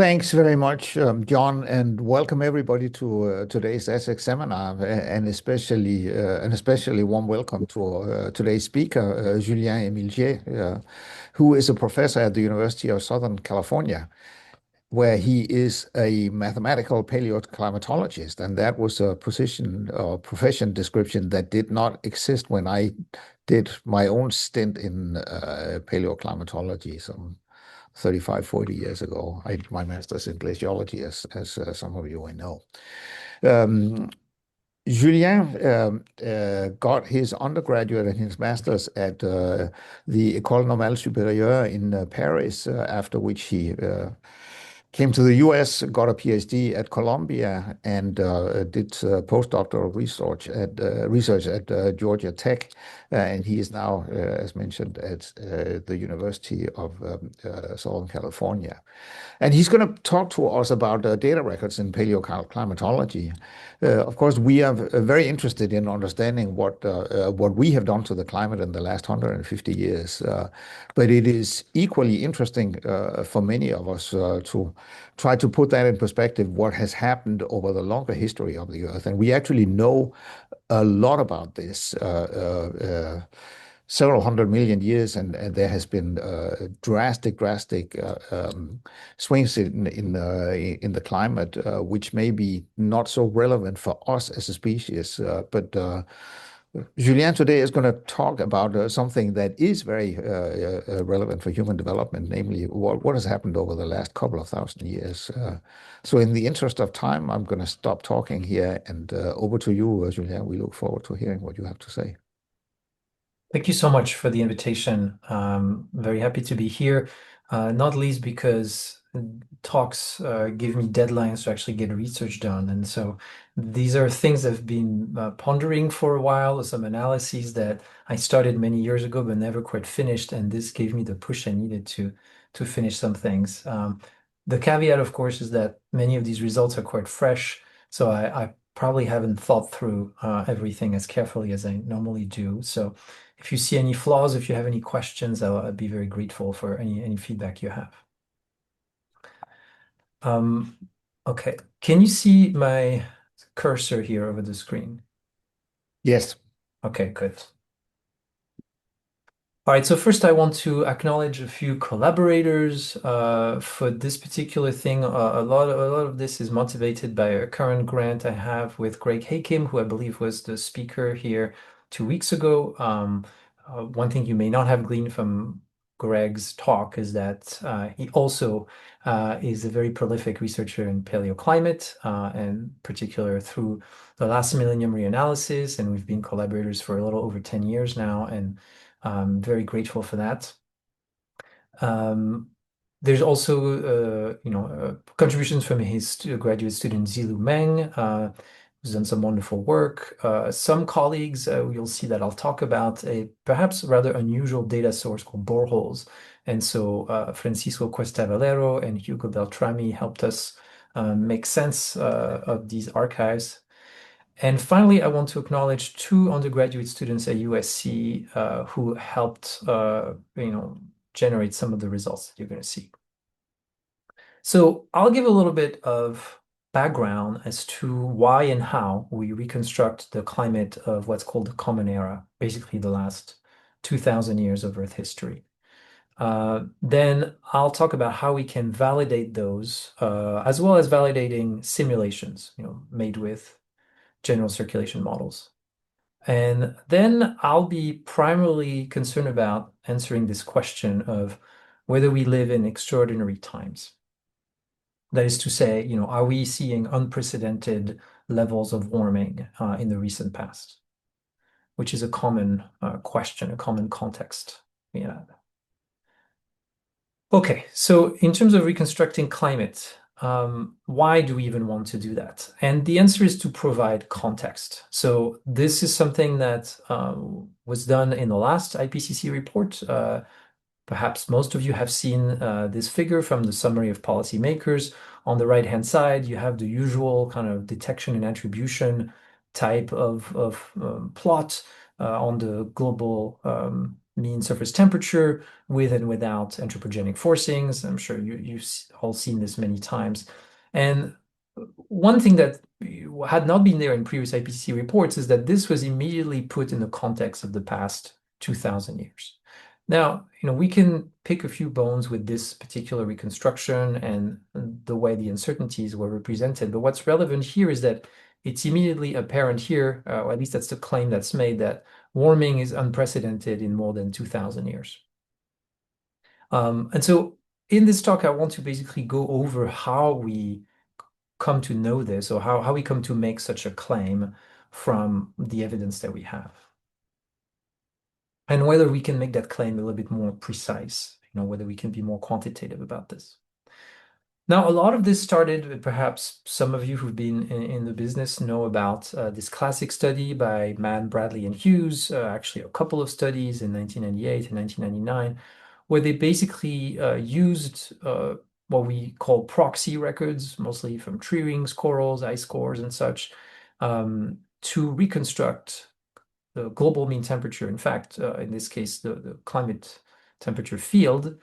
Thanks very much, John, and welcome everybody to today's Essex seminar, and especially warm welcome to today's speaker, Julien Emile-Geay, who is a professor at the University of Southern California, where he is a mathematical paleoclimatologist, and that was a position or profession description that did not exist when I did my own stint in paleoclimatology some 35, 40 years ago. I did my master's in glaciology, as some of you may know. Julien got his undergraduate and his master's at the École Normale Supérieure in Paris, after which he came to the US, got a PhD at Columbia, and did postdoctoral research at Georgia Tech. And he is now, as mentioned, at the University of Southern California. And he's going to talk to us about data records in paleoclimatology. Of course, we are very interested in understanding what we have done to the climate in the last 150 years. But it is equally interesting for many of us to try to put that in perspective, what has happened over the longer history of the Earth. And we actually know a lot about this. Several hundred million years, and there has been drastic swings in the climate, which may be not so relevant for us as a species. But Julien today is going to talk about something that is very relevant for human development, namely what has happened over the last couple of thousand years. So in the interest of time, I'm going to stop talking here and over to you, Julien. We look forward to hearing what you have to say. Thank you so much for the invitation. Very happy to be here, not least because talks give me deadlines to actually get research done. And so these are things I've been pondering for a while, some analyses that I started many years ago but never quite finished. And this gave me the push I needed to finish some things. The caveat, of course, is that many of these results are quite fresh. So I probably haven't thought through everything as carefully as I normally do. So if you see any flaws, if you have any questions, I'd be very grateful for any feedback you have. Okay, can you see my cursor here over the screen? Yes. Okay, good. All right, so first I want to acknowledge a few collaborators for this particular thing. A lot of this is motivated by a current grant I have with Greg Hakim, who I believe was the speaker here 2 weeks ago. One thing you may not have gleaned from Greg's talk is that he also is a very prolific researcher in paleoclimate, and particular through the Last Millennium Reanalysis, and we've been collaborators for a little over 10 years now, and I'm very grateful for that. There's also, contributions from his graduate student Zilu Meng, who's done some wonderful work. Some colleagues, you'll see that I'll talk about a perhaps rather unusual data source called boreholes. And so Francisco Cuesta Valero and Hugo Beltrami helped us make sense of these archives. And finally, I want to acknowledge two undergraduate students at USC who helped, generate some of the results that you're going to see. So I'll give a little bit of background as to why and how we reconstruct the climate of what's called the Common Era, basically the last 2,000 years of Earth history. Then I'll talk about how we can validate those, as well as validating simulations, made with general circulation models. And then I'll be primarily concerned about answering this question of whether we live in extraordinary times. That is to say, are we seeing unprecedented levels of warming in the recent past, which is a common question, a common context. Yeah. Okay, so in terms of reconstructing climate, why do we even want to do that? And the answer is to provide context. So this is something that was done in the last IPCC report. Perhaps most of you have seen this figure from the summary of policymakers. On the right-hand side, you have the usual kind of detection and attribution type of plot on the global mean surface temperature with and without anthropogenic forcings. I'm sure you've all seen this many times. And one thing that had not been there in previous IPCC reports is that this was immediately put in the context of the past 2,000 years. Now, we can pick a few bones with this particular reconstruction and the way the uncertainties were represented, but what's relevant here is that it's immediately apparent here, or at least that's the claim that's made, that warming is unprecedented in more than 2,000 years. And so in this talk, I want to basically go over how we come to know this, or how we come to make such a claim from the evidence that we have. And whether we can make that claim a little bit more precise, whether we can be more quantitative about this. Now, a lot of this started with, perhaps some of you who've been in the business know about this classic study by Mann, Bradley, and Hughes, actually a couple of studies in 1998 and 1999, where they basically used what we call proxy records, mostly from tree rings, corals, ice cores, and such, to reconstruct the global mean temperature. In fact, in this case, the climate temperature field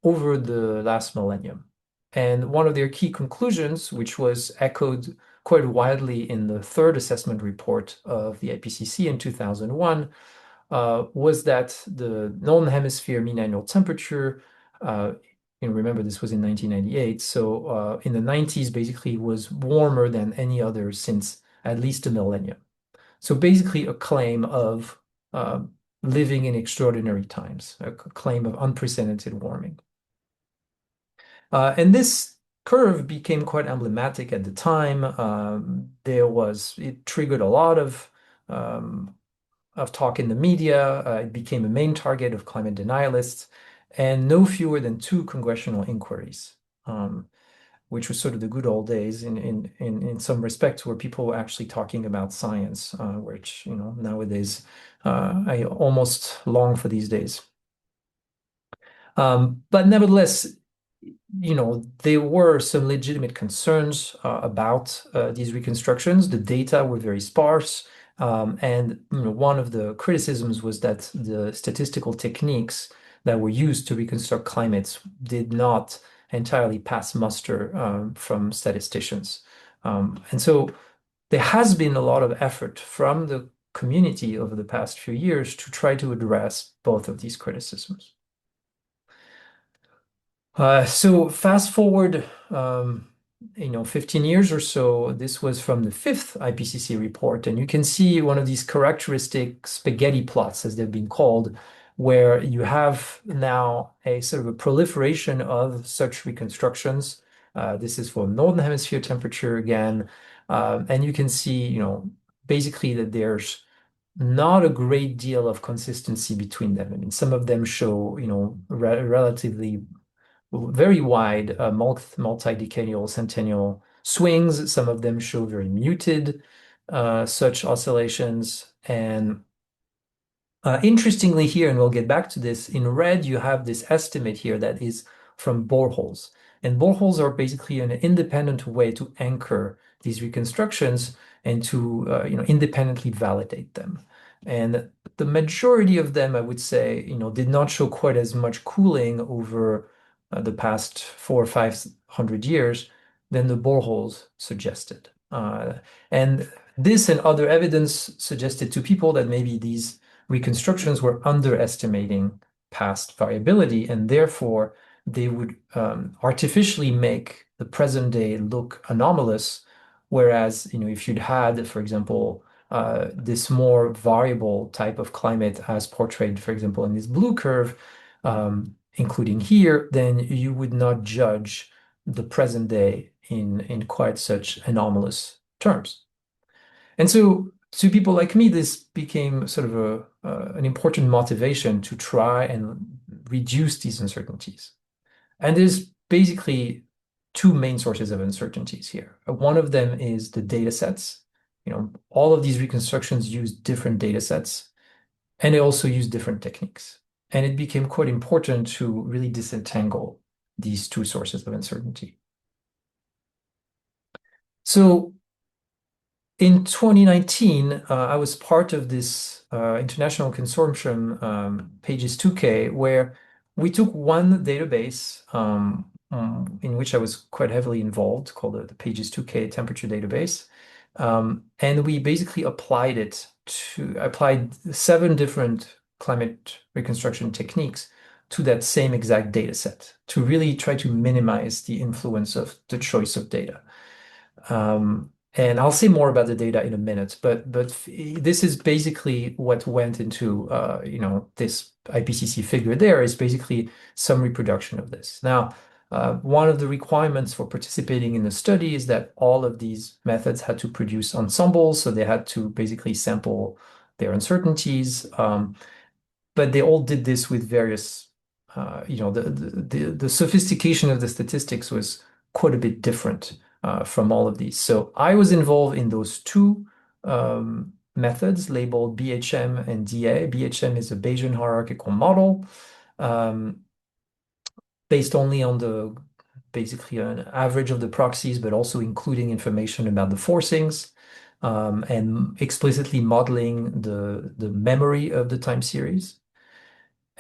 over the last millennium. And one of their key conclusions, which was echoed quite widely in the third assessment report of the IPCC in 2001, was that the Northern Hemisphere mean annual temperature, remember this was in 1998, so in the 90s basically was warmer than any other since at least a millennium. So basically a claim of living in extraordinary times, a claim of unprecedented warming. And this curve became quite emblematic at the time. It triggered a lot of talk in the media. It became a main target of climate denialists, and no fewer than 2 congressional inquiries, which was sort of the good old days in some respects, where people were actually talking about science, which nowadays I almost long for these days. But nevertheless, there were some legitimate concerns about these reconstructions. The data were very sparse, and one of the criticisms was that the statistical techniques that were used to reconstruct climates did not entirely pass muster from statisticians. And so there has been a lot of effort from the community over the past few years to try to address both of these criticisms. So fast forward, 15 years or so, this was from the 5th IPCC report, and you can see one of these characteristic spaghetti plots, as they've been called, where you have now a sort of a proliferation of such reconstructions. This is for Northern Hemisphere temperature again, and you can see, basically that there's not a great deal of consistency between them. I mean, some of them show, relatively very wide multi-decadal centennial swings. Some of them show very muted such oscillations. And interestingly here, and we'll get back to this, in red you have this estimate here that is from boreholes. And boreholes are basically an independent way to anchor these reconstructions and to independently validate them. And the majority of them, I would say, did not show quite as much cooling over the past 400 or 500 years than the boreholes suggested. And this and other evidence suggested to people that maybe these reconstructions were underestimating past variability, and therefore they would artificially make the present day look anomalous. Whereas, if you'd had, for example, this more variable type of climate as portrayed, for example, in this blue curve, including here, then you would not judge the present day in quite such anomalous terms. And so to people like me, this became sort of an important motivation to try and reduce these uncertainties. And there's basically 2 main sources of uncertainties here. One of them is the data sets. All of these reconstructions use different data sets, and they also use different techniques. And it became quite important to really disentangle these 2 sources of uncertainty. So In 2019, I was part of this international consortium, Pages 2K, where we took one database in which I was quite heavily involved, called the Pages 2K temperature database. And we basically applied 7 different climate reconstruction techniques to that same exact data set to really try to minimize the influence of the choice of data. And I'll say more about the data in a minute, but this is basically what went into this IPCC figure. There is basically some reproduction of this. Now, one of the requirements for participating in the study is that all of these methods had to produce ensembles, so they had to basically sample their uncertainties. But they all did this with various, the sophistication of the statistics was quite a bit different from all of these. So I was involved in those two methods labeled BHM and DA. BHM is a Bayesian hierarchical model based only on basically an average of the proxies, but also including information about the forcings and explicitly modeling the memory of the time series.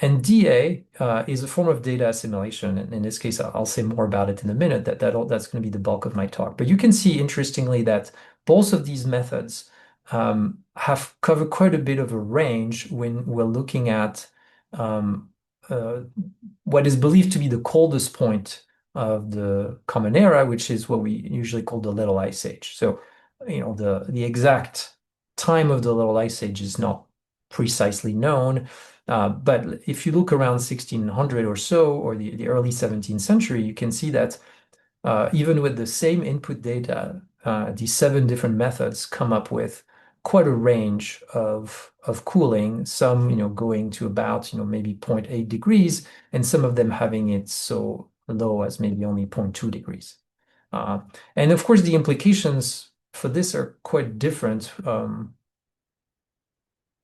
And DA is a form of data assimilation. And in this case, I'll say more about it in a minute. That's going to be the bulk of my talk. But you can see, interestingly, that both of these methods have covered quite a bit of a range when we're looking at um, uh, what is believed to be the coldest point of the Common Era, which is what we usually call the Little Ice Age. So, the exact time of the Little Ice Age is not precisely known. But if you look around 1600 or so, or the early 17th century, you can see that even with the same input data, these 7 different methods come up with quite a range of cooling, some going to about maybe 0.8 degrees, and some of them having it so low as maybe only 0.2 degrees. And of course, the implications for this are quite different.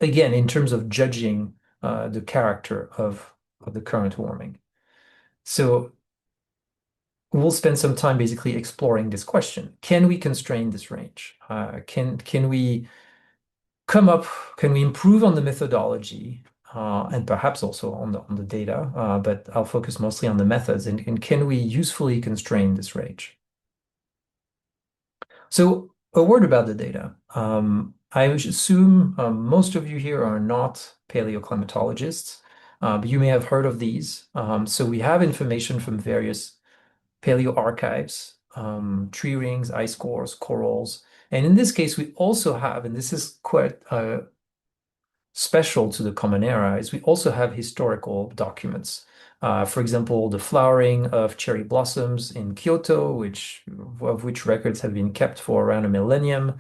Again, in terms of judging the character of the current warming. So we'll spend some time basically exploring this question. Can we constrain this range? Can we improve on the methodology and perhaps also on the data, but I'll focus mostly on the methods, and can we usefully constrain this range? So a word about the data. I assume most of you here are not paleoclimatologists, but you may have heard of these. So we have information from various paleo archives, tree rings, ice cores, corals. And in this case, we also have, and this is quite special to the Common Era, is we also have historical documents. For example, the flowering of cherry blossoms in Kyoto, of which records have been kept for around a millennium.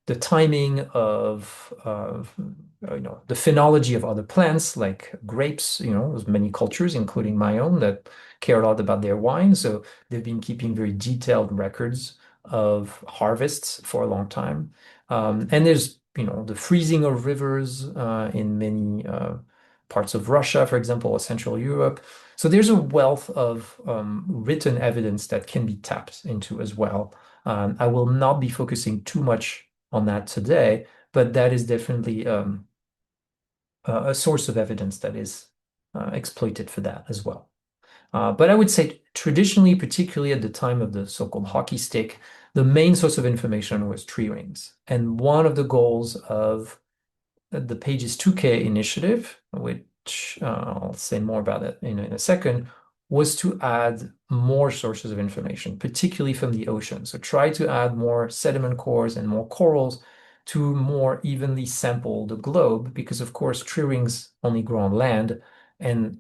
The timing of the phenology of other plants like grapes. There's many cultures, including my own, that care a lot about their wine. So they've been keeping very detailed records of harvests for a long time. And there's the freezing of rivers in many parts of Russia, for example, or Central Europe. So there's a wealth of written evidence that can be tapped into as well. I will not be focusing too much on that today, but that is definitely a source of evidence that is exploited for that as well. But I would say traditionally, particularly at the time of the so-called hockey stick, the main source of information was tree rings. And one of the goals of the Pages 2K initiative, which I'll say more about it in a second, was to add more sources of information, particularly from the ocean. So try to add more sediment cores and more corals to more evenly sample the globe, because of course tree rings only grow on land, and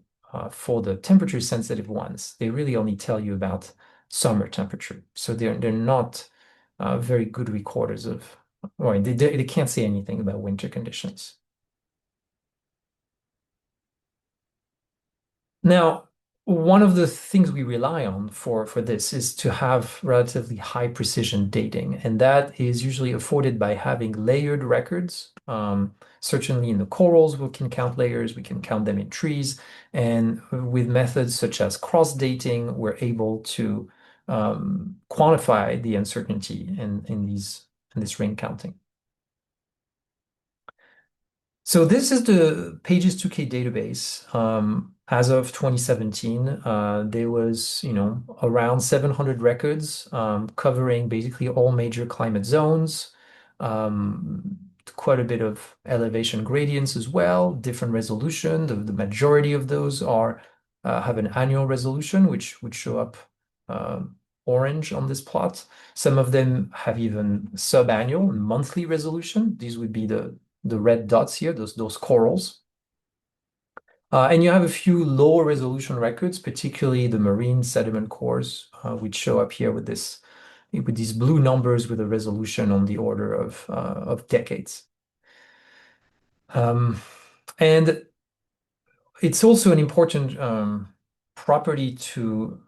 for the temperature sensitive ones, they really only tell you about summer temperature. So they're not very good recorders of, or they can't say anything about winter conditions. Now, one of the things we rely on for this is to have relatively high precision dating, and that is usually afforded by having layered records. Certainly in the corals, we can count layers, we can count them in trees, and with methods such as cross dating, we're able to quantify the uncertainty in this ring counting. So this is the Pages 2K database. As of 2017, there was, around 700 records covering basically all major climate zones, quite a bit of elevation gradients as well, different resolution. The majority of those have an annual resolution, which would show up orange on this plot. Some of them have even sub-annual monthly resolution. These would be the red dots here, those corals. And you have a few lower resolution records, particularly the marine sediment cores, which show up here with these blue numbers with a resolution on the order of decades. And it's also an important property to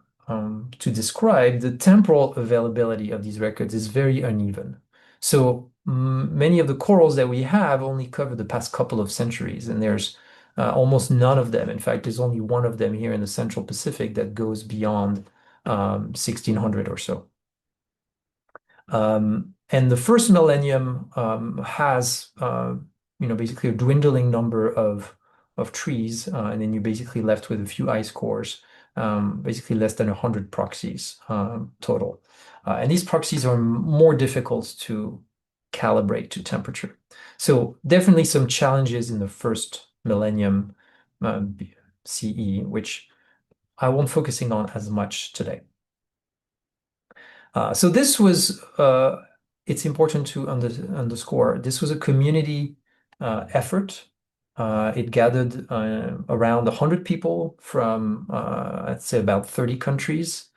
describe. The temporal availability of these records is very uneven. So many of the corals that we have only cover the past couple of centuries, and there's almost none of them. In fact, there's only one of them here in the Central Pacific that goes beyond 1600 or so. And the first millennium has basically a dwindling number of trees, and then you're basically left with a few ice cores, basically less than 100 proxies total. And these proxies are more difficult to calibrate to temperature. So definitely some challenges in the first millennium CE, which I won't focusing on as much today. So this was, it's important to underscore, this was a community effort. It gathered around 100 people from, I'd say, about 30 countries.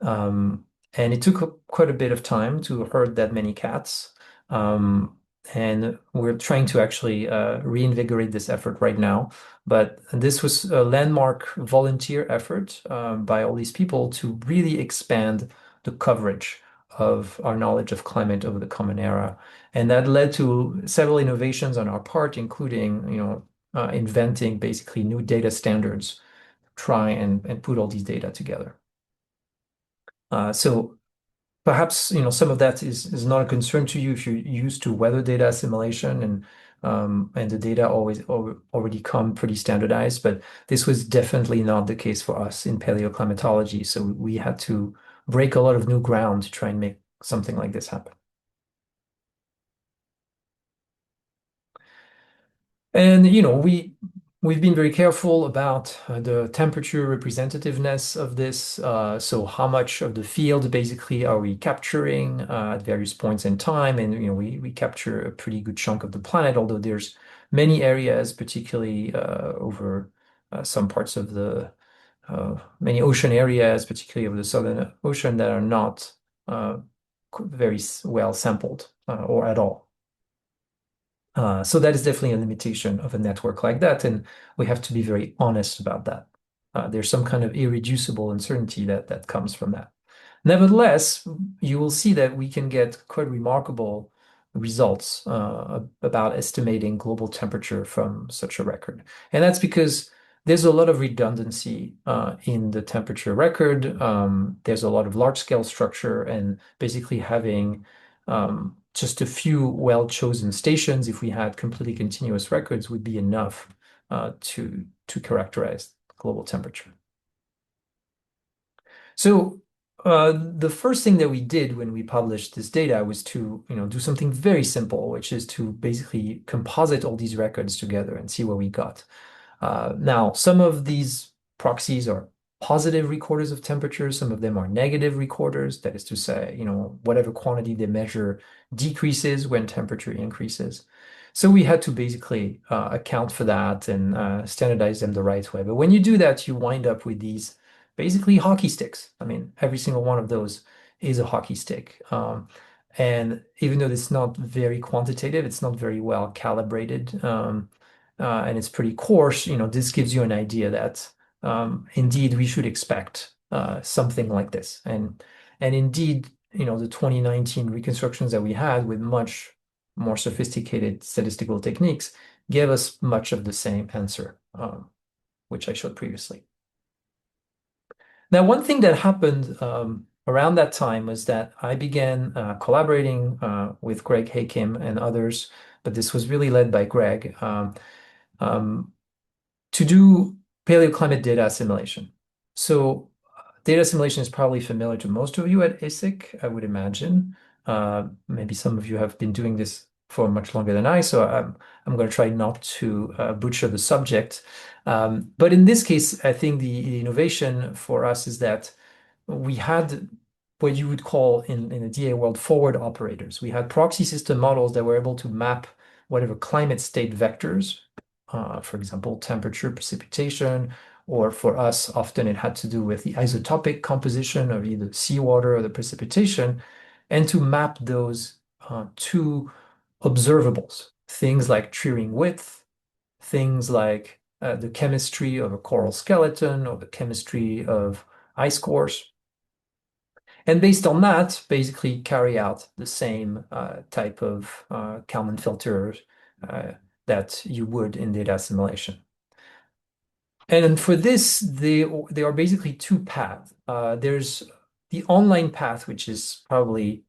And it took quite a bit of time to herd that many cats. And we're trying to actually reinvigorate this effort right now. But this was a landmark volunteer effort by all these people to really expand the coverage of our knowledge of climate over the Common Era. And that led to several innovations on our part, including, inventing basically new data standards, try and put all these data together. So perhaps some of that is not a concern to you if you're used to weather data assimilation and the data already come pretty standardized, but this was definitely not the case for us in paleoclimatology. So we had to break a lot of new ground to try and make something like this happen. And we've been very careful about the temperature representativeness of this. So how much of the field basically are we capturing at various points in time? And we capture a pretty good chunk of the planet, although there's many areas, particularly over some parts of the many ocean areas, particularly over the Southern Ocean, that are not very well sampled or at all. So that is definitely a limitation of a network like that, and we have to be very honest about that. There's some kind of irreducible uncertainty that comes from that. Nevertheless, you will see that we can get quite remarkable results about estimating global temperature from such a record. And that's because there's a lot of redundancy in the temperature record. There's a lot of large-scale structure, and basically having just a few well-chosen stations, if we had completely continuous records, would be enough to characterize global temperature. So the first thing that we did when we published this data was to do something very simple, which is to basically composite all these records together and see what we got. Now, some of these proxies are positive recorders of temperature. Some of them are negative recorders. That is to say, whatever quantity they measure decreases when temperature increases. So we had to basically account for that and standardize them the right way. But when you do that, you wind up with these basically hockey sticks. I mean, every single one of those is a hockey stick. And even though it's not very quantitative, it's not very well calibrated, and it's pretty coarse, this gives you an idea that indeed we should expect something like this. And indeed, the 2019 reconstructions that we had with much more sophisticated statistical techniques gave us much of the same answer, which I showed previously. Now, one thing that happened around that time was that I began collaborating with Greg Hakim and others, but this was really led by Greg, um, to do paleoclimate data assimilation. So data assimilation is probably familiar to most of you at ISIC, I would imagine. Maybe some of you have been doing this for much longer than I, so I'm going to try not to butcher the subject. But in this case, I think the innovation for us is that we had what you would call in the DA world forward operators. We had proxy system models that were able to map whatever climate state vectors, for example, temperature, precipitation, or for us, often it had to do with the isotopic composition of either seawater or the precipitation, and to map those to observables, things like tree ring width, things like the chemistry of a coral skeleton or the chemistry of ice cores. And based on that, basically carry out the same type of Kalman filters that you would in data assimilation. And for this, there are basically two paths. There's the online path, which is probably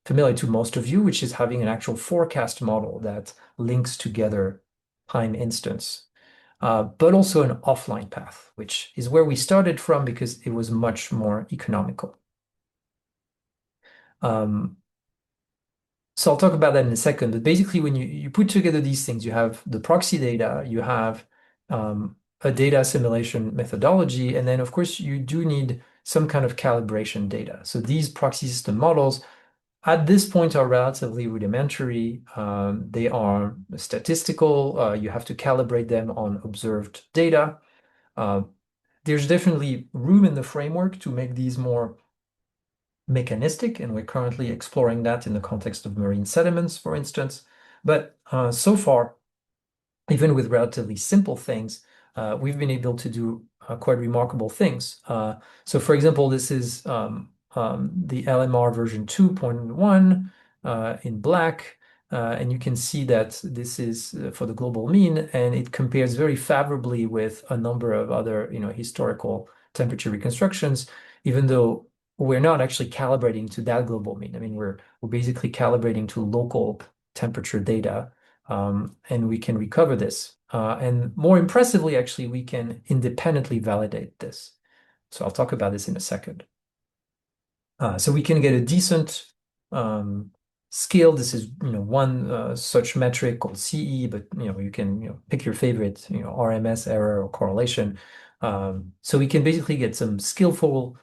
familiar to most of you, which is having an actual forecast model that links together time instance, but also an offline path, which is where we started from because it was much more economical. So I'll talk about that in a second, but basically when you put together these things, you have the proxy data, you have a data assimilation methodology, and then of course you do need some kind of calibration data. So these proxy system models at this point are relatively rudimentary. They are statistical. You have to calibrate them on observed data. There's definitely room in the framework to make these more mechanistic, and we're currently exploring that in the context of marine sediments, for instance. But so far, even with relatively simple things, we've been able to do quite remarkable things. So for example, this is the LMR version 2.1 in black. And you can see that this is for the global mean, and it compares very favorably with a number of other, historical temperature reconstructions, even though we're not actually calibrating to that global mean. I mean, we're basically calibrating to local temperature data, and we can recover this. And more impressively, actually, we can independently validate this. So I'll talk about this in a second. So we can get a decent scale. This is one such metric called CE, but you can pick your favorite RMS error or correlation. So we can basically get some skillful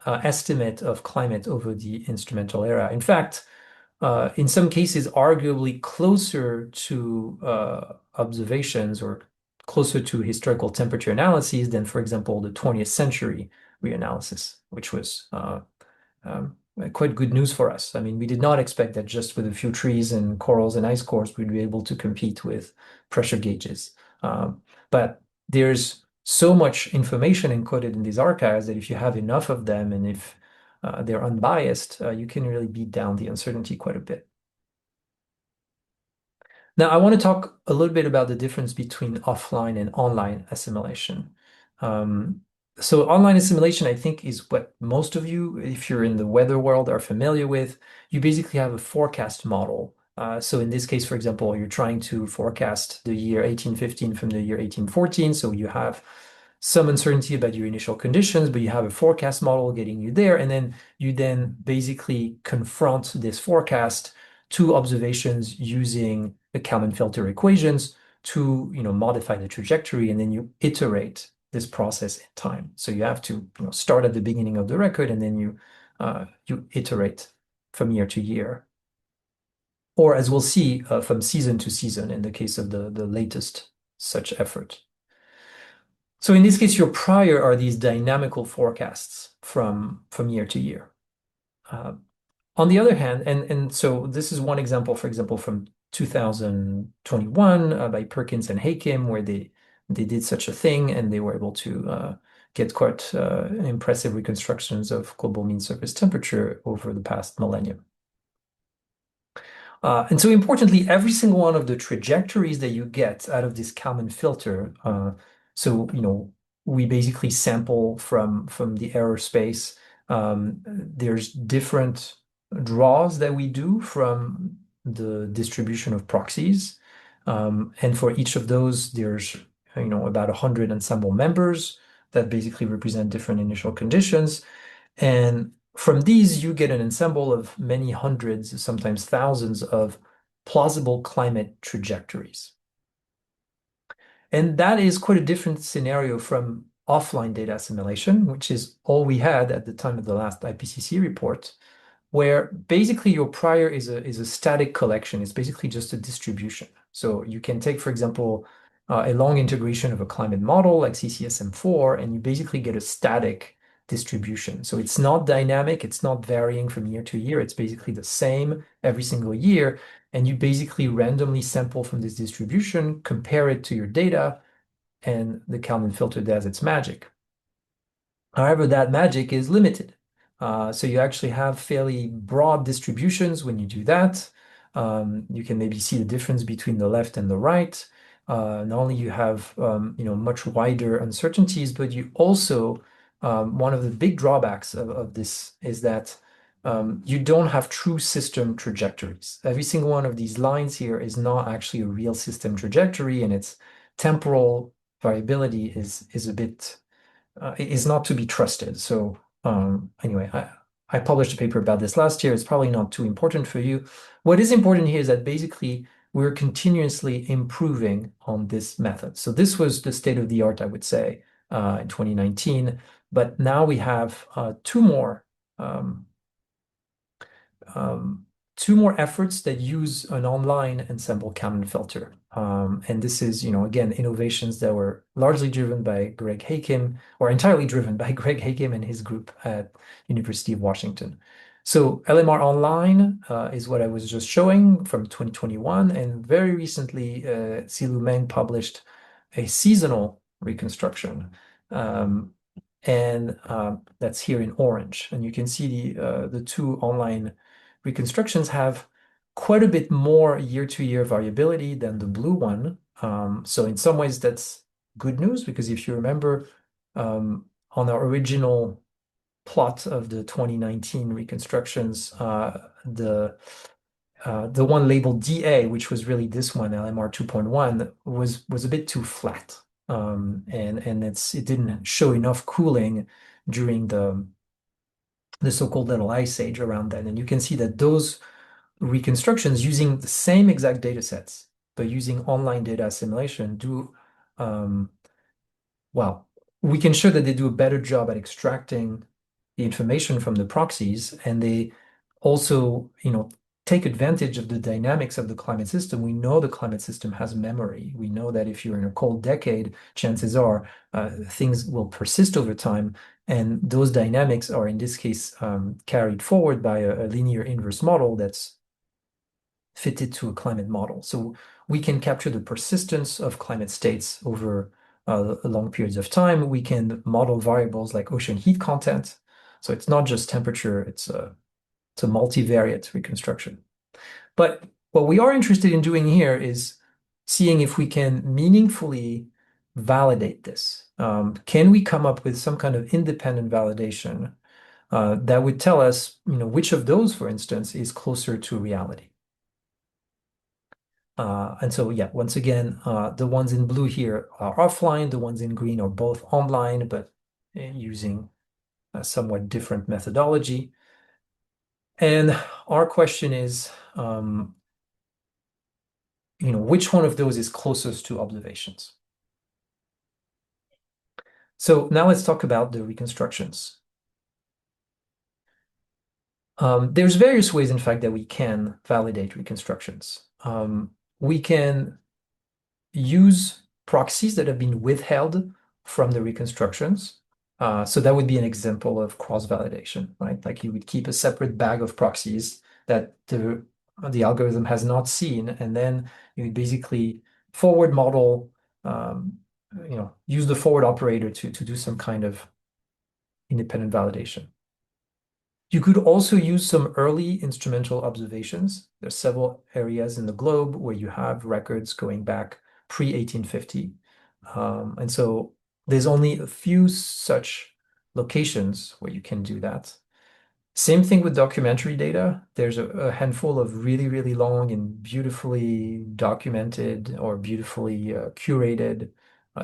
estimate of climate over the instrumental era. In fact, in some cases, arguably closer to observations or closer to historical temperature analyses than, for example, the 20th century reanalysis, which was quite good news for us. I mean, we did not expect that just with a few trees and corals and ice cores, we'd be able to compete with pressure gauges. But there's so much information encoded in these archives that if you have enough of them and if they're unbiased, you can really beat down the uncertainty quite a bit. Now, I want to talk a little bit about the difference between offline and online assimilation. So online assimilation, I think, is what most of you, if you're in the weather world, are familiar with. You basically have a forecast model. So in this case, for example, you're trying to forecast the year 1815 from the year 1814. So you have some uncertainty about your initial conditions, but you have a forecast model getting you there. And then you basically confront this forecast to observations using the Kalman filter equations to modify the trajectory, and then you iterate this process in time. So you have to start at the beginning of the record, and then you iterate from year to year, or as we'll see, from season to season in the case of the latest such effort. So in this case, your prior are these dynamical forecasts from year to year. On the other hand, and so this is one example, for example, from 2021 by Perkins and Hakim, where they did such a thing, and they were able to get quite impressive reconstructions of global mean surface temperature over the past millennium. And so importantly, every single one of the trajectories that you get out of this Kalman filter, so we basically sample from the error space There's different draws that we do from the distribution of proxies. And for each of those, there's about 100 ensemble members that basically represent different initial conditions. And from these, you get an ensemble of many hundreds, sometimes thousands of plausible climate trajectories. And that is quite a different scenario from offline data assimilation, which is all we had at the time of the last IPCC report, where basically your prior is a static collection. It's basically just a distribution. So you can take, for example, a long integration of a climate model like CCSM4, and you basically get a static distribution. So it's not dynamic, it's not varying from year to year. It's basically the same every single year. And you basically randomly sample from this distribution, compare it to your data, and the Kalman filter does its magic. However, that magic is limited. So you actually have fairly broad distributions when you do that. You can maybe see the difference between the left and the right. Not only you have much wider uncertainties, but you also one of the big drawbacks of this is that you don't have true system trajectories. Every single one of these lines here is not actually a real system trajectory, and its temporal variability is a bit is not to be trusted. So anyway, I published a paper about this last year. It's probably not too important for you. What is important here is that basically we're continuously improving on this method. So this was the state of the art, I would say, in 2019. But now we have um, two more efforts that use an online ensemble Kalman filter. And this is, again, innovations that were largely driven by Greg Hakim, or entirely driven by Greg Hakim and his group at University of Washington. So LMR Online is what I was just showing from 2021. And very recently, Zilu Meng published a seasonal reconstruction. And that's here in orange. And you can see the two online reconstructions have quite a bit more year-to-year variability than the blue one. So in some ways, that's good news, because if you remember, on our original plot of the 2019 reconstructions, the one labeled DA, which was really this one, LMR 2.1, was a bit too flat. And it didn't show enough cooling during the so-called little ice age around then. And you can see that those reconstructions using the same exact data sets, but using online data assimilation well, we can show that they do a better job at extracting the information from the proxies, and they also, take advantage of the dynamics of the climate system. We know the climate system has memory. We know that if you're in a cold decade, chances are things will persist over time. And those dynamics are, in this case, carried forward by a linear inverse model that's fitted to a climate model. So we can capture the persistence of climate states over long periods of time. We can model variables like ocean heat content. So it's not just temperature, it's a multivariate reconstruction. But what we are interested in doing here is seeing if we can meaningfully validate this. Can we come up with some kind of independent validation that would tell us, which of those, for instance, is closer to reality? And so, yeah, once again, the ones in blue here are offline. The ones in green are both online, but using a somewhat different methodology. And our question is, which one of those is closest to observations? So now let's talk about the reconstructions. There's various ways, in fact, that we can validate reconstructions. We can use proxies that have been withheld from the reconstructions. So that would be an example of cross-validation, right? Like you would keep a separate bag of proxies that the algorithm has not seen, and then you would basically forward model, use the forward operator to do some kind of independent validation. You could also use some early instrumental observations. There's several areas in the globe where you have records going back pre-1850. And so there's only a few such locations where you can do that. Same thing with documentary data. There's a handful of really, really long and beautifully documented or beautifully curated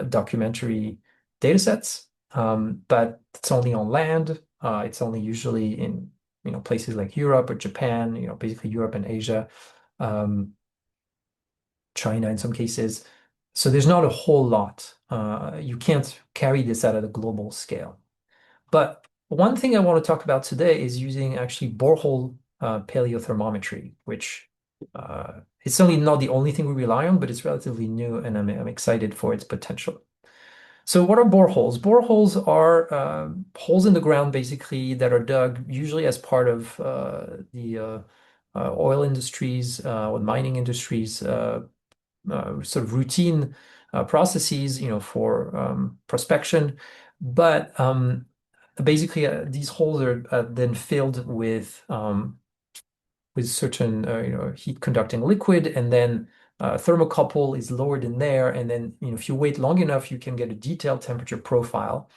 documentary data sets. But it's only on land. It's only usually in places like Europe or Japan, basically Europe and Asia, China in some cases. So there's not a whole lot. You can't carry this out at a global scale. But one thing I want to talk about today is using actually borehole paleothermometry, which it's certainly not the only thing we rely on, but it's relatively new, and I'm excited for its potential. So what are boreholes? Boreholes are holes in the ground, basically, that are dug usually as part of the oil industries or mining industries sort of routine processes, for prospection. But basically, these holes are then filled with certain heat conducting liquid, and then thermocouple is lowered in there, and then if you wait long enough, you can get a detailed temperature profile.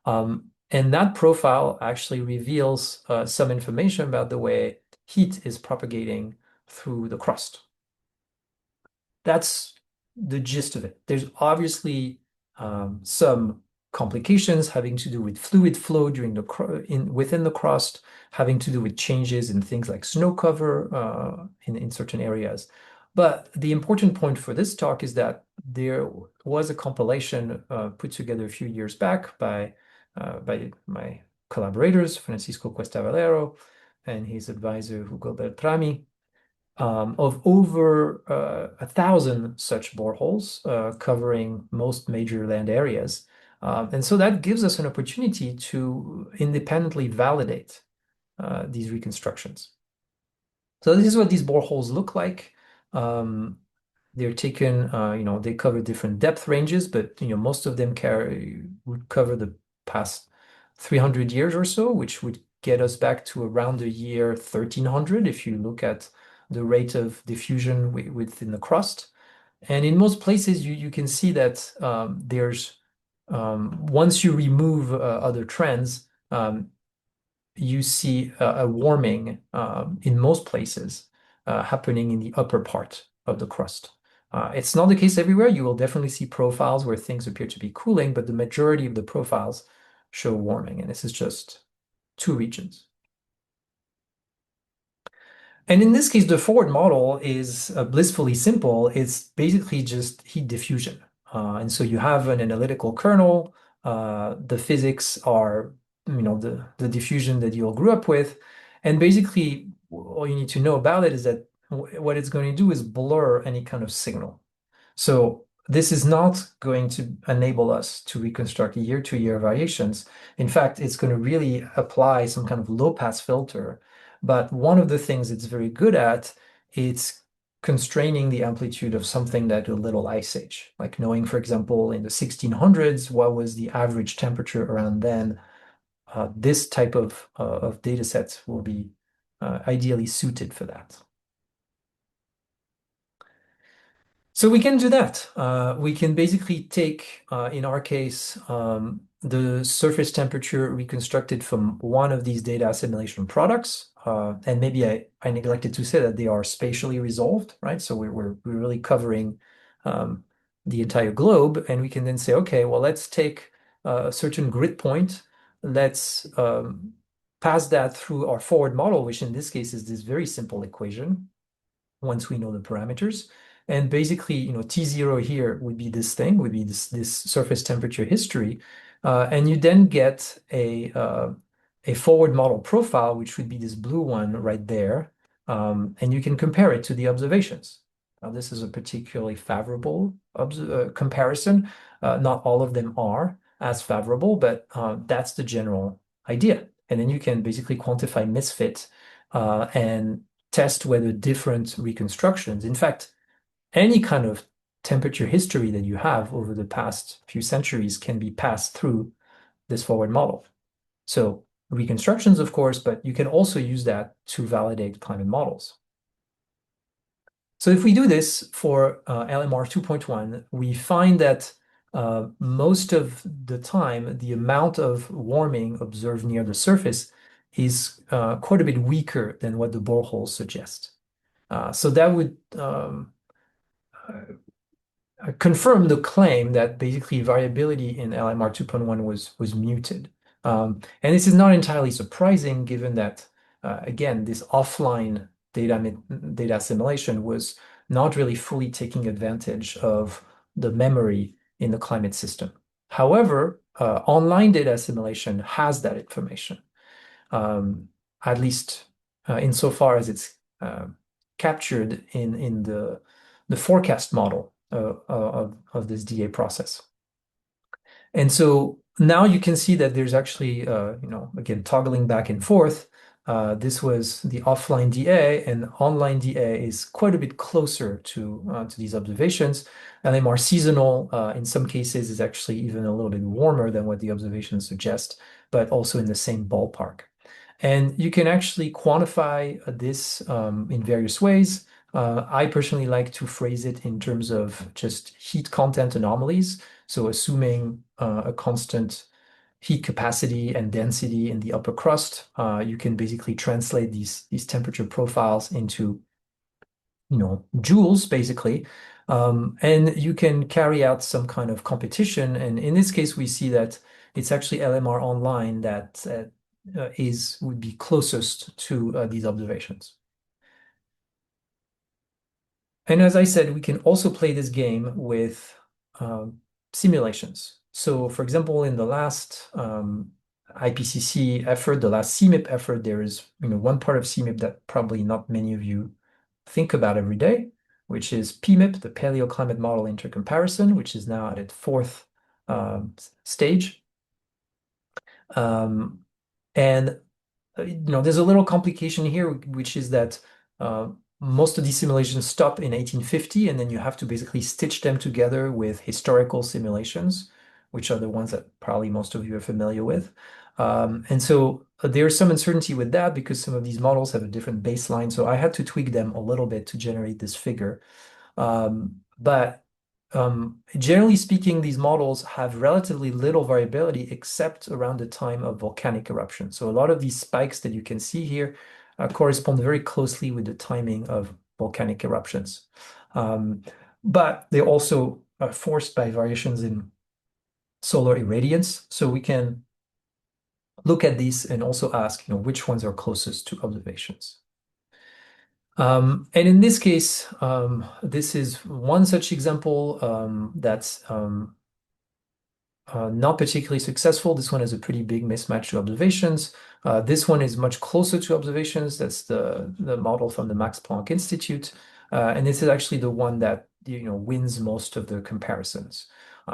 And that profile actually reveals some information about the way heat is propagating through the crust. That's the gist of it. There's obviously some complications having to do with fluid flow during within the crust, having to do with changes in things like snow cover in certain areas. But the important point for this talk is that there was a compilation put together a few years back by my collaborators, Francisco Cuesta Valero and his advisor, Hugo Beltrami, of over 1,000 such boreholes covering most major land areas. And so that gives us an opportunity to independently validate these reconstructions. So this is what these boreholes look like. They're taken, they cover different depth ranges, but most of them would cover the past 300 years or so, which would get us back to around the year 1300 if you look at the rate of diffusion within the crust. And in most places, you can see that there's once you remove other trends, you see a warming in most places happening in the upper part of the crust. It's not the case everywhere. You will definitely see profiles where things appear to be cooling, but the majority of the profiles show warming, and this is just two regions. And in this case, the forward model is blissfully simple. It's basically just heat diffusion. And so you have an analytical kernel. The physics are, the diffusion that you all grew up with. And basically, all you need to know about it is that what it's going to do is blur any kind of signal. So this is not going to enable us to reconstruct year-to-year variations. In fact, it's going to really apply some kind of low-pass filter. But one of the things it's very good at, it's constraining the amplitude of something like a little ice age, like knowing, for example, in the 1600s, what was the average temperature around then. This type of data sets will be ideally suited for that. So we can do that. We can basically take, in our case, the surface temperature reconstructed from one of these data assimilation products. And maybe I neglected to say that they are spatially resolved, right? So we're really covering the entire globe. And we can then say, okay, well, let's take a certain grid point. Let's pass that through our forward model, which in this case is this very simple equation, once we know the parameters. And basically, T0 here would be this thing, would be this surface temperature history. And you then get a forward model profile, which would be this blue one right there. And you can compare it to the observations. Now, this is a particularly favorable comparison. Not all of them are as favorable, but that's the general idea. And then you can basically quantify misfit and test whether different reconstructions, in fact, any kind of temperature history that you have over the past few centuries can be passed through this forward model. So reconstructions, of course, but you can also use that to validate climate models. So if we do this for LMR 2.1, we find that most of the time, the amount of warming observed near the surface is quite a bit weaker than what the boreholes suggest. So that would confirm the claim that basically variability in LMR 2.1 was muted. And this is not entirely surprising given that, again, this offline data assimilation was not really fully taking advantage of the memory in the climate system. However, online data assimilation has that information, at least insofar as it's captured in the forecast model of this DA process. And so now you can see that there's actually, again, toggling back and forth. This was the offline DA, and online DA is quite a bit closer to these observations. LMR seasonal, in some cases, is actually even a little bit warmer than what the observations suggest, but also in the same ballpark. And you can actually quantify this in various ways. I personally like to phrase it in terms of just heat content anomalies. So assuming a constant heat capacity and density in the upper crust, you can basically translate these temperature profiles into joules, basically. And you can carry out some kind of competition. And in this case, we see that it's actually LMR online that would be closest to these observations. And as I said, we can also play this game with simulations. So for example, in the last IPCC effort, the last CMIP effort, there is one part of CMIP that probably not many of you think about every day, which is PMIP, the Paleoclimate Model Intercomparison, which is now at its fourth stage. And there's a little complication here, which is that most of these simulations stop in 1850, and then you have to basically stitch them together with historical simulations, which are the ones that probably most of you are familiar with. And so there's some uncertainty with that because some of these models have a different baseline. So I had to tweak them a little bit to generate this figure. But generally speaking, these models have relatively little variability except around the time of volcanic eruption. So a lot of these spikes that you can see here correspond very closely with the timing of volcanic eruptions. But they're also forced by variations in solar irradiance. So we can look at these and also ask, which ones are closest to observations. And in this case, this is one such example that's not particularly successful. This one has a pretty big mismatch to observations. This one is much closer to observations. That's the model from the Max Planck Institute. And this is actually the one that wins most of the comparisons.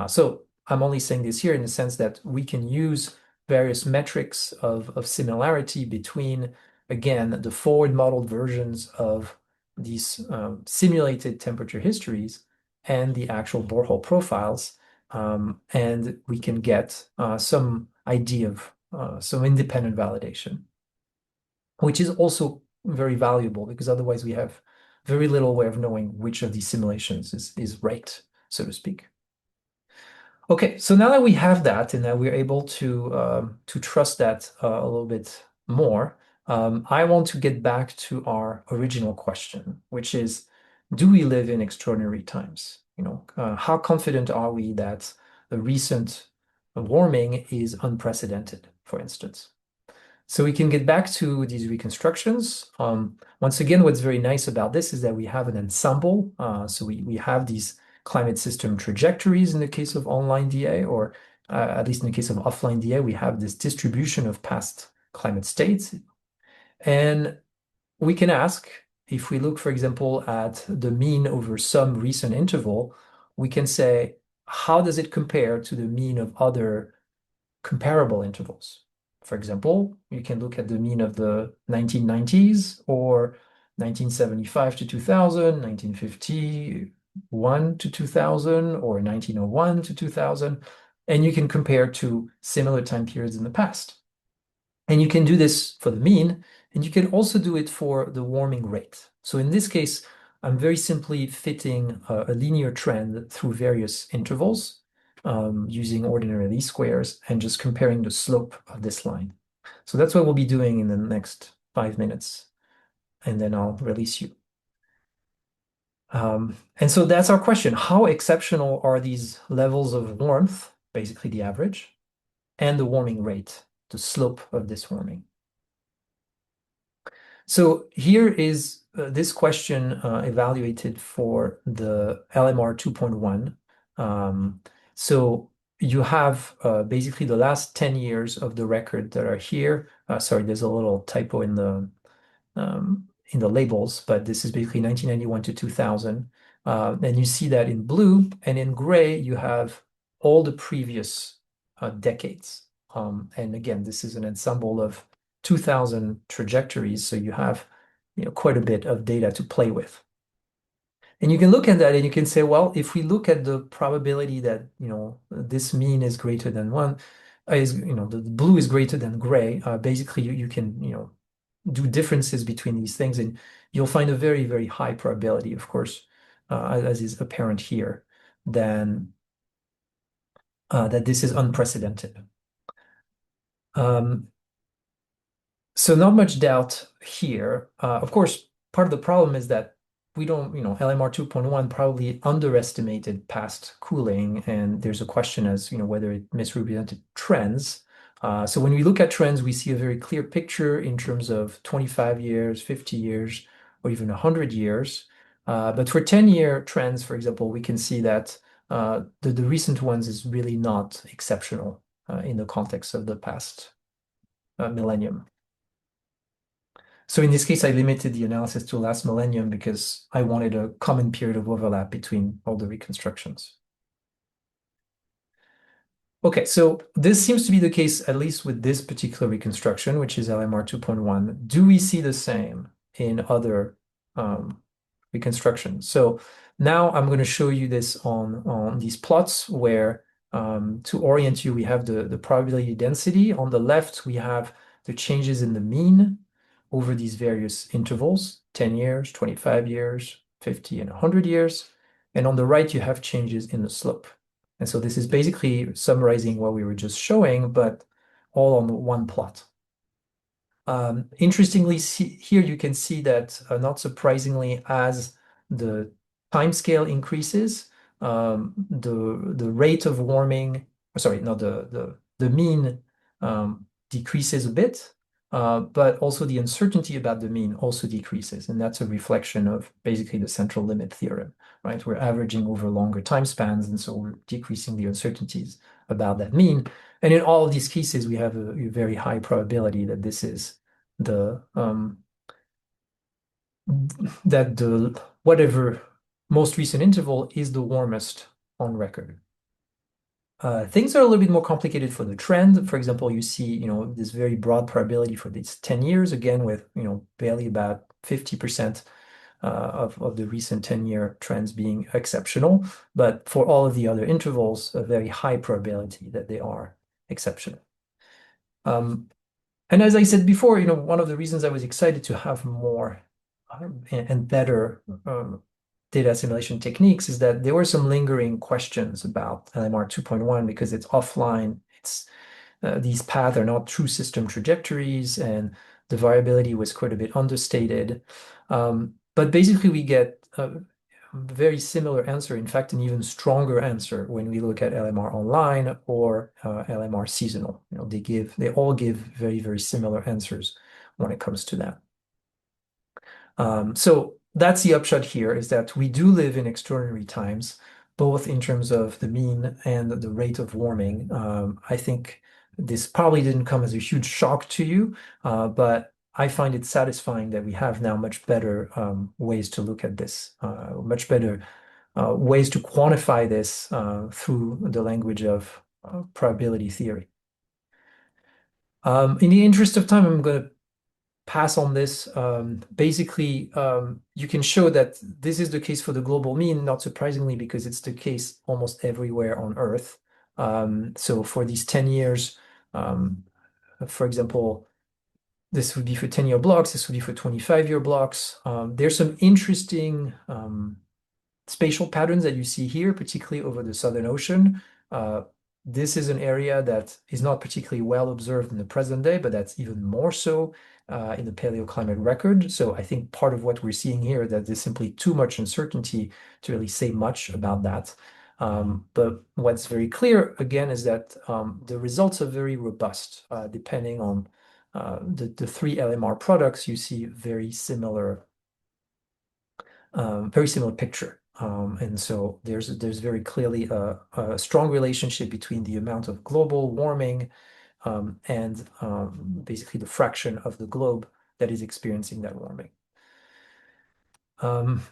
So I'm only saying this here in the sense that we can use various metrics of similarity between, again, the forward modeled versions of these simulated temperature histories and the actual borehole profiles. And we can get some idea of some independent validation, which is also very valuable because otherwise we have very little way of knowing which of these simulations is right, so to speak. Okay, so now that we have that and that we're able to trust that a little bit more, I want to get back to our original question, which is, do we live in extraordinary times? How confident are we that the recent warming is unprecedented, for instance? So we can get back to these reconstructions. Once again, what's very nice about this is that we have an ensemble. So we have these climate system trajectories in the case of online DA, or at least in the case of offline DA, we have this distribution of past climate states. And we can ask, if we look, for example, at the mean over some recent interval, we can say, how does it compare to the mean of other comparable intervals? For example, you can look at the mean of the 1990s or 1975 to 2000, 1951 to 2000, or 1901 to 2000, and you can compare to similar time periods in the past. And you can do this for the mean, and you can also do it for the warming rate. So in this case, I'm very simply fitting a linear trend through various intervals. using ordinary least squares and just comparing the slope of this line. So that's what we'll be doing in the next 5 minutes, and then I'll release you. And so that's our question. How exceptional are these levels of warmth, basically the average, and the warming rate, the slope of this warming? So here is this question evaluated for the LMR 2.1. So you have basically the last 10 years of the record that are here. Sorry, there's a little typo in the labels, but this is basically 1991 to 2000. And you see that in blue, and in gray, you have all the previous decades. And again, this is an ensemble of 2000 trajectories, so you have quite a bit of data to play with. And you can look at that and you can say, well, if we look at the probability that this mean is greater than one, the blue is greater than gray, basically you can do differences between these things, and you'll find a very, very high probability, of course, as is apparent here, then that this is unprecedented. So not much doubt here. Of course, part of the problem is that we don't, LMR 2.1 probably underestimated past cooling, and there's a question as whether it misrepresented trends. So when we look at trends, we see a very clear picture in terms of 25 years, 50 years, or even 100 years. But for 10-year trends, for example, we can see that the recent ones is really not exceptional in the context of the past millennium. So in this case, I limited the analysis to last millennium because I wanted a common period of overlap between all the reconstructions. Okay, so this seems to be the case, at least with this particular reconstruction, which is LMR 2.1. Do we see the same in other reconstructions? So now I'm going to show you this on these plots where, to orient you, we have the probability density. On the left, we have the changes in the mean over these various intervals, 10 years, 25 years, 50 and 100 years. And on the right, you have changes in the slope. And so this is basically summarizing what we were just showing, but all on one plot. Interestingly, here you can see that, not surprisingly, as the time scale increases, the rate of warming, sorry, no, the mean decreases a bit, but also the uncertainty about the mean also decreases. And that's a reflection of basically the central limit theorem, right? We're averaging over longer time spans, and so we're decreasing the uncertainties about that mean. And in all of these cases, we have a very high probability that this is the whatever most recent interval is the warmest on record. Things are a little bit more complicated for the trend. For example, you see, this very broad probability for these 10 years, again, with, barely about 50% of the recent 10-year trends being exceptional. But for all of the other intervals, a very high probability that they are exceptional. And as I said before, one of the reasons I was excited to have more and better data assimilation techniques is that there were some lingering questions about LMR 2.1 because it's offline. These paths are not true system trajectories, and the variability was quite a bit understated. But basically, we get a very similar answer, in fact, an even stronger answer when we look at LMR online or LMR seasonal. They all give very, very similar answers when it comes to that. So that's the upshot here, is that we do live in extraordinary times, both in terms of the mean and the rate of warming. I think this probably didn't come as a huge shock to you, but I find it satisfying that we have now much better ways to look at this, much better ways to quantify this through the language of probability theory. In the interest of time, I'm going to pass on this. Basically, you can show that this is the case for the global mean, not surprisingly, because it's the case almost everywhere on Earth. So for these 10 years, for example, this would be for 10-year blocks, this would be for 25-year blocks. There's some interesting spatial patterns that you see here, particularly over the Southern Ocean. This is an area that is not particularly well observed in the present day, but that's even more so in the paleoclimate record. So I think part of what we're seeing here that there's simply too much uncertainty to really say much about that. But what's very clear, again, is that the results are very robust. Depending on the three LMR products, you see very similar picture. And so there's very clearly a strong relationship between the amount of global warming and basically the fraction of the globe that is experiencing that warming.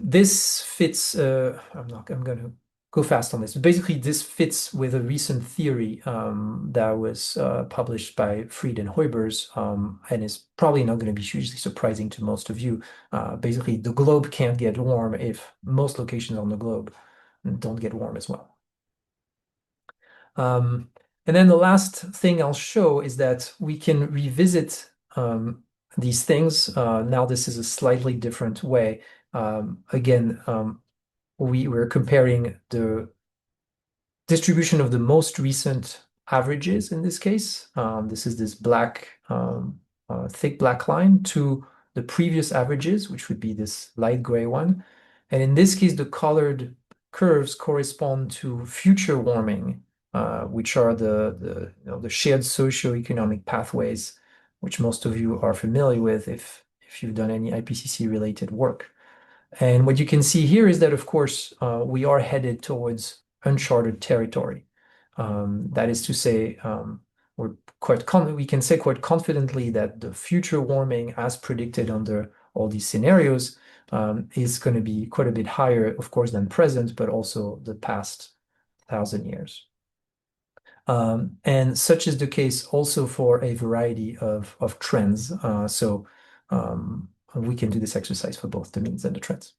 This fits, I'm going to go fast on this. Basically, this fits with a recent theory that was published by Fried and Hoybers, and is probably not going to be hugely surprising to most of you. Basically, the globe can't get warm if most locations on the globe don't get warm as well. And then the last thing I'll show is that we can revisit these things. Now, this is a slightly different way. Again, we're comparing the distribution of the most recent averages in this case. This is this black, thick black line to the previous averages, which would be this light gray one. And in this case, the colored curves correspond to future warming, which are the shared socioeconomic pathways, which most of you are familiar with if you've done any IPCC related work. And what you can see here is that, of course, we are headed towards uncharted territory. That is to say, we can say quite confidently that the future warming, as predicted under all these scenarios, is going to be quite a bit higher, of course, than present, but also the past 1,000 years. And such is the case also for a variety of trends. So we can do this exercise for both the means and the trends.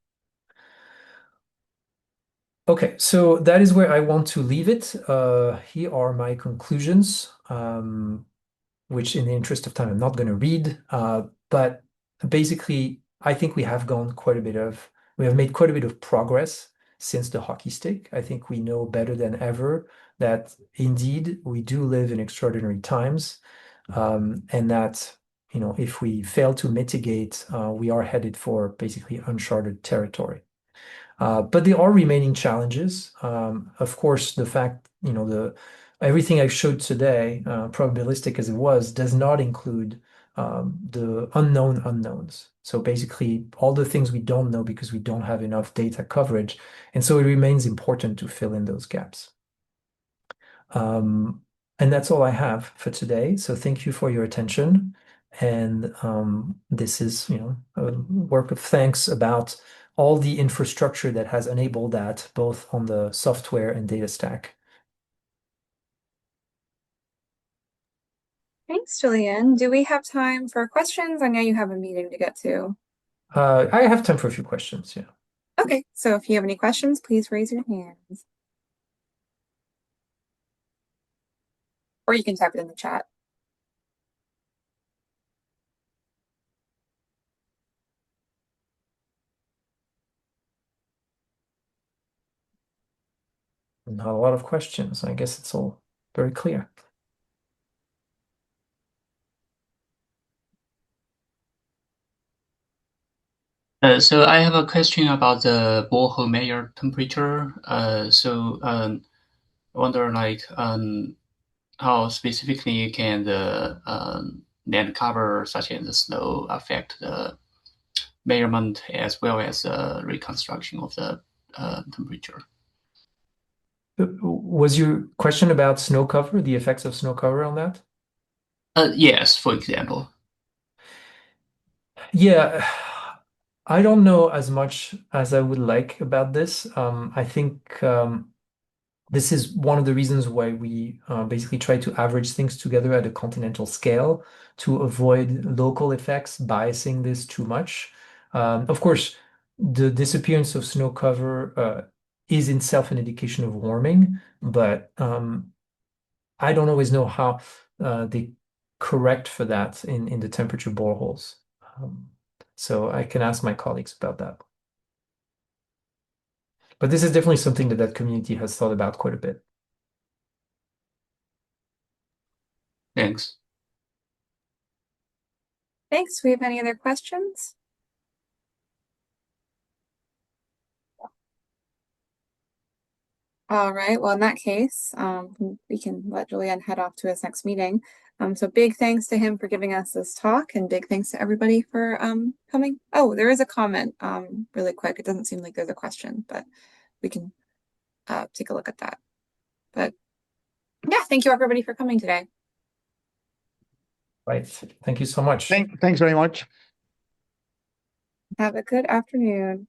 Okay, so that is where I want to leave it. Here are my conclusions, which in the interest of time, I'm not going to read. But basically, I think we have made quite a bit of progress since the hockey stick. I think we know better than ever that indeed we do live in extraordinary times, and that if we fail to mitigate, we are headed for basically uncharted territory. But there are remaining challenges. Of course, the fact, everything I showed today, probabilistic as it was, does not include the unknown unknowns. So basically, all the things we don't know because we don't have enough data coverage. And so it remains important to fill in those gaps. And that's all I have for today. So thank you for your attention. And this is, a work of thanks about all the infrastructure that has enabled that, both on the software and data stack. Thanks, Julien. Do we have time for questions? I know you have a meeting to get to. I have time for a few questions, yeah. Okay, so if you have any questions, please raise your hands. Or you can type it in the chat. Not a lot of questions. I guess it's all very clear. So I have a question about the borehole Mayer temperature. I wonder how specifically can the land cover, such as the snow, affect the measurement as well as reconstruction of the temperature? Was your question about snow cover, the effects of snow cover on that? Yes, for example. Yeah, I don't know as much as I would like about this. I think this is one of the reasons why we basically try to average things together at a continental scale to avoid local effects biasing this too much. Of course, the disappearance of snow cover is in itself an indication of warming, but I don't always know how they correct for that in the temperature boreholes. So I can ask my colleagues about that. But this is definitely something that community has thought about quite a bit. Thanks. Thanks. We have any other questions? All right. Well, in that case, we can let Julien head off to his next meeting. So big thanks to him for giving us this talk, and big thanks to everybody for coming. Oh, there is a comment really quick. It doesn't seem like there's a question, but we can take a look at that. But yeah, thank you everybody for coming today. Right. Thank you so much. Thanks very much. Have a good afternoon.